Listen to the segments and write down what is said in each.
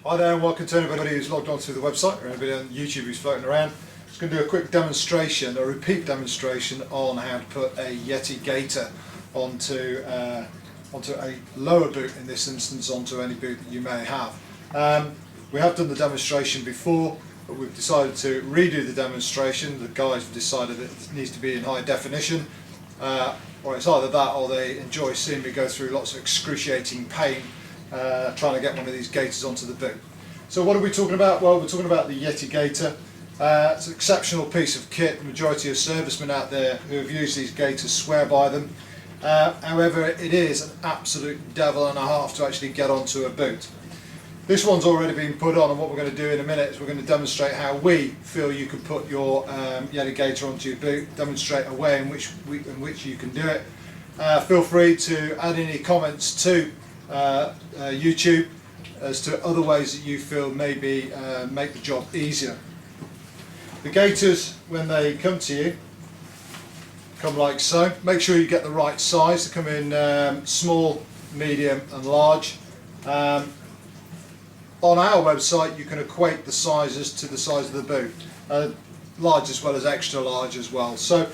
Hi there and welcome to anybody who's logged on to the website or anybody on YouTube who's floating around. Just going to do a quick demonstration, a repeat demonstration on how to put a Yeti Gaiter onto a lower boot, in this instance onto any boot that you may have. We have done the demonstration before, but we've decided to redo the demonstration. The guys have decided it needs to be in high definition, or it's either that or they enjoy seeing me go through lots of excruciating pain trying to get one of these gaiters onto the boot. So what are we talking about? Well, we're talking about the Yeti Gaiter. It's an exceptional piece of kit. The majority of servicemen out there who have used these gaiters swear by them. However, it is an absolute devil and a half to actually get onto a boot. This one's already been put on, and what we're going to do in a minute is we're going to demonstrate how we feel you can put your Yeti Gaiter onto your boot, demonstrate a way in which you can do it. Feel free to add any comments to YouTube as to other ways that you feel maybe make the job easier. The gaiters, when they come to you, come like so. Make sure you get the right size. They come in small, medium and large. On our website you can equate the sizes to the size of the boot, large as well as extra large as well. So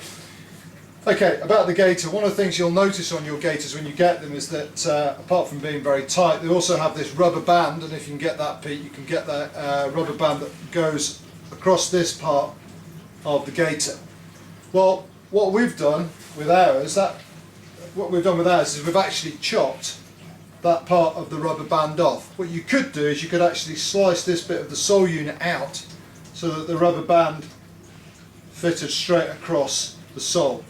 okay, about the gaiter, one of the things you'll notice on your gaiters when you get them is that apart from being very tight, they also have this rubber band, and if you can get that, Pete, you can get that rubber band that goes across this part of the gaiter. Well, what we've done with ours is we've actually chopped that part of the rubber band off. What you could do is you could actually slice this bit of the sole unit out so that the rubber band fitted straight across the sole.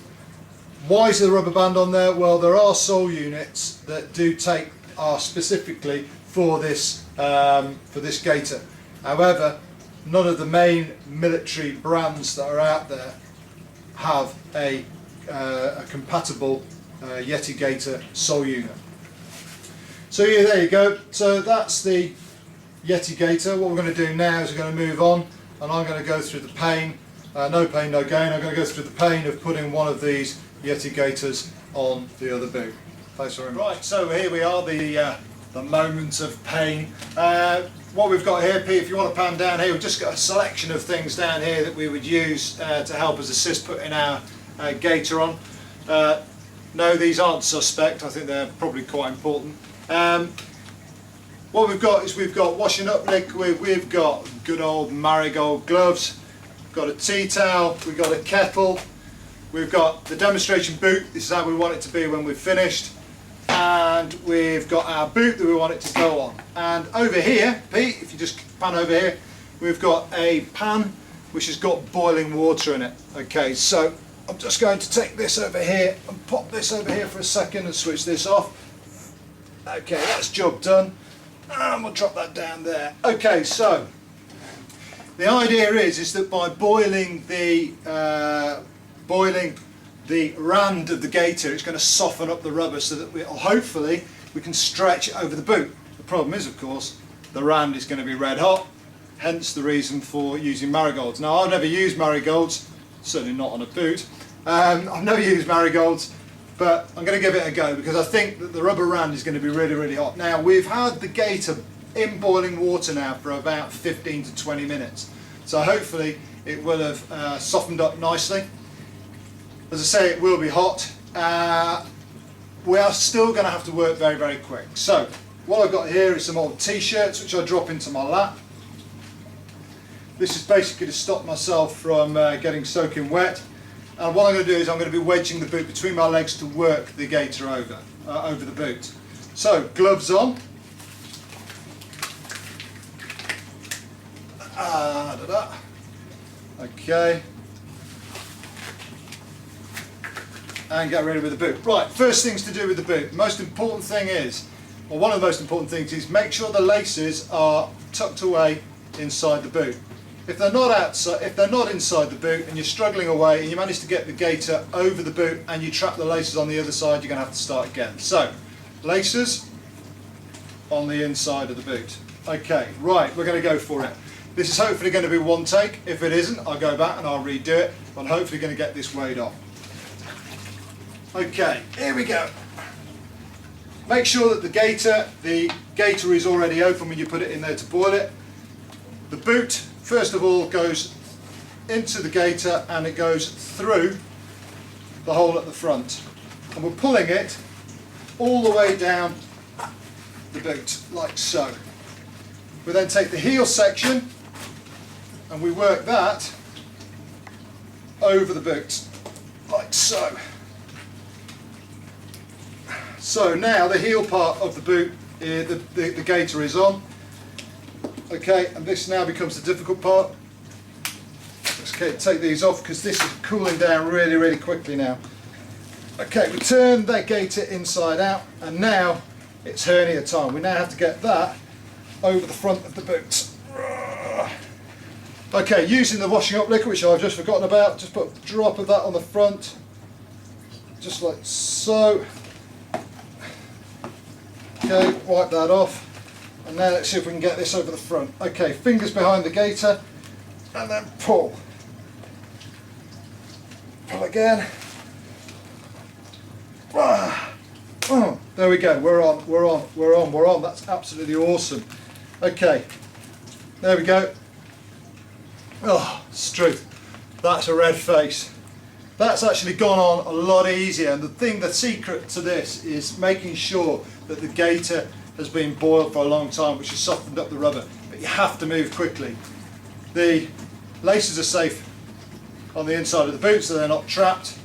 Why is the rubber band on there? Well, there are sole units that are specifically for this gaiter. However, none of the main military brands that are out there have a compatible Yeti Gaiter sole unit. So yeah, there you go. So that's the Yeti Gaiter. What we're going to do now is we're going to move on, and I'm going to go through the pain. No pain, no gain. I'm going to go through the pain of putting one of these Yeti Gaiters on the other boot. Thanks very much. Right, so here we are, the moment of pain. What we've got here, Pete, if you want to pan down here, we've just got a selection of things down here that we would use to help us assist putting our gaiter on. No, these aren't suspect. I think they're probably quite important. What we've got is we've got washing up liquid, we've got good old marigold gloves, we've got a tea towel, we've got a kettle, we've got the demonstration boot. This is how we want it to be when we've finished, and we've got our boot that we want it to go on. And over here, Pete, if you just pan over here, we've got a pan which has got boiling water in it. Okay, so I'm just going to take this over here and pop this over here for a second and switch this off. Okay, that's job done, and we'll drop that down there. Okay, so the idea is that by boiling the rand of the gaiter, it's going to soften up the rubber so that hopefully we can stretch it over the boot. The problem is, of course, the rand is going to be red hot, hence the reason for using marigolds. Now, I've never used marigolds, certainly not on a boot. I've never used marigolds, but I'm going to give it a go because I think that the rubber rand is going to be really, really hot. Now, we've had the gaiter in boiling water now for about 15 to 20 minutes, so hopefully it will have softened up nicely. As I say, it will be hot. We are still going to have to work very, very quick. So what I've got here is some old t-shirts which I drop into my lap. This is basically to stop myself from getting soaking wet. And what I'm going to do is I'm going to be wedging the boot between my legs to work the gaiter over the boot. So gloves on. Okay. And get ready with the boot. Right, first things to do with the boot. The most important thing is, or one of the most important things is, make sure the laces are tucked away inside the boot. If they're not inside the boot and you're struggling away and you manage to get the gaiter over the boot and you trap the laces on the other side, you're going to have to start again. So, laces on the inside of the boot. Okay, right, we're going to go for it. This is hopefully going to be one take. If it isn't, I'll go back and I'll redo it, but I'm hopefully going to get this weighed off. Okay, here we go. Make sure that the gaiter is already open when you put it in there to boil it. The boot, first of all, goes into the gaiter and it goes through the hole at the front. And we're pulling it all the way down the boot, like so. We then take the heel section and we work that over the boot, like so. So now the heel part of the boot, the gaiter is on. Okay, and this now becomes the difficult part. Let's take these off because this is cooling down really, really quickly now. Okay, we turn that gaiter inside out and now it's hernia time. We now have to get that over the front of the boot. Okay, using the washing up liquid, which I've just forgotten about, just put a drop of that on the front, just like so. Okay, wipe that off, and now let's see if we can get this over the front. Okay, fingers behind the gaiter, and then pull. Pull again. There we go, we're on. That's absolutely awesome. Okay, there we go. Oh, Struth, that's a red face. That's actually gone on a lot easier, and the secret to this is making sure that the gaiter has been boiled for a long time, which has softened up the rubber, but you have to move quickly. The laces are safe on the inside of the boot, so they're not trapped.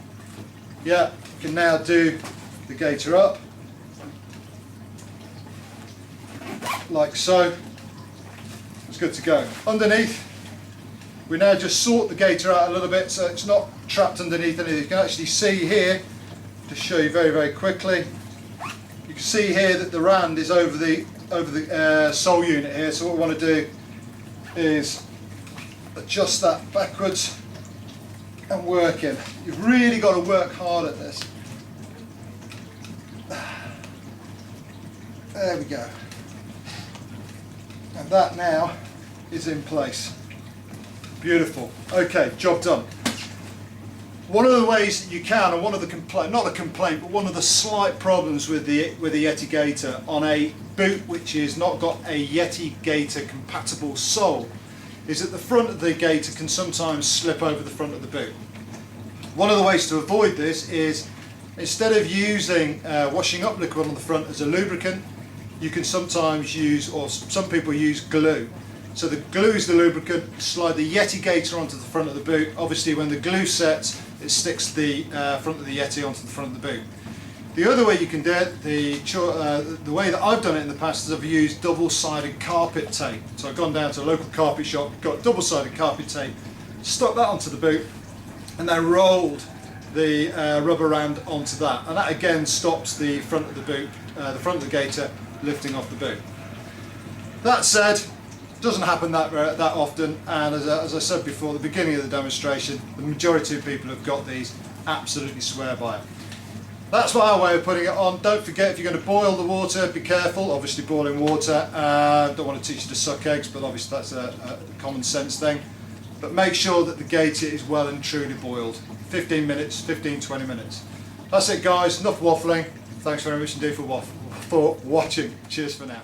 Yeah, you can now do the gaiter up, like so. It's good to go. Underneath, we now just sort the gaiter out a little bit so it's not trapped underneath anything. You can actually see here, to show you very, very quickly, you can see here that the rand is over the sole unit here. So what we want to do is adjust that backwards and work in. You've really got to work hard at this. There we go. And that now is in place. Beautiful. Okay, job done. One of the ways that you can, and one of the not a complaint, but one of the slight problems with the Yeti Gaiter on a boot which has not got a Yeti Gaiter compatible sole, is that the front of the gaiter can sometimes slip over the front of the boot. One of the ways to avoid this is, instead of using washing up liquid on the front as a lubricant, you can sometimes use, or some people use, glue. So the glue is the lubricant. Slide the Yeti Gaiter onto the front of the boot. Obviously when the glue sets, it sticks the front of the Yeti onto the front of the boot. The other way you can do it, the way that I've done it in the past, is I've used double-sided carpet tape. So I've gone down to a local carpet shop, got double-sided carpet tape, stuck that onto the boot, and then rolled the rubber rand onto that. And that again stops the front of the boot, the front of the gaiter lifting off the boot. That said, it doesn't happen that often, and as I said before at the beginning of the demonstration, the majority of people who've got these absolutely swear by it. That's my way of putting it on. Don't forget, if you're going to boil the water, be careful. Obviously boiling water, don't want to teach you to suck eggs, but obviously that's a common sense thing. But make sure that the gaiter is well and truly boiled. 15 minutes, 15-20 minutes. That's it guys, enough waffling. Thanks very much indeed for watching. Cheers for now.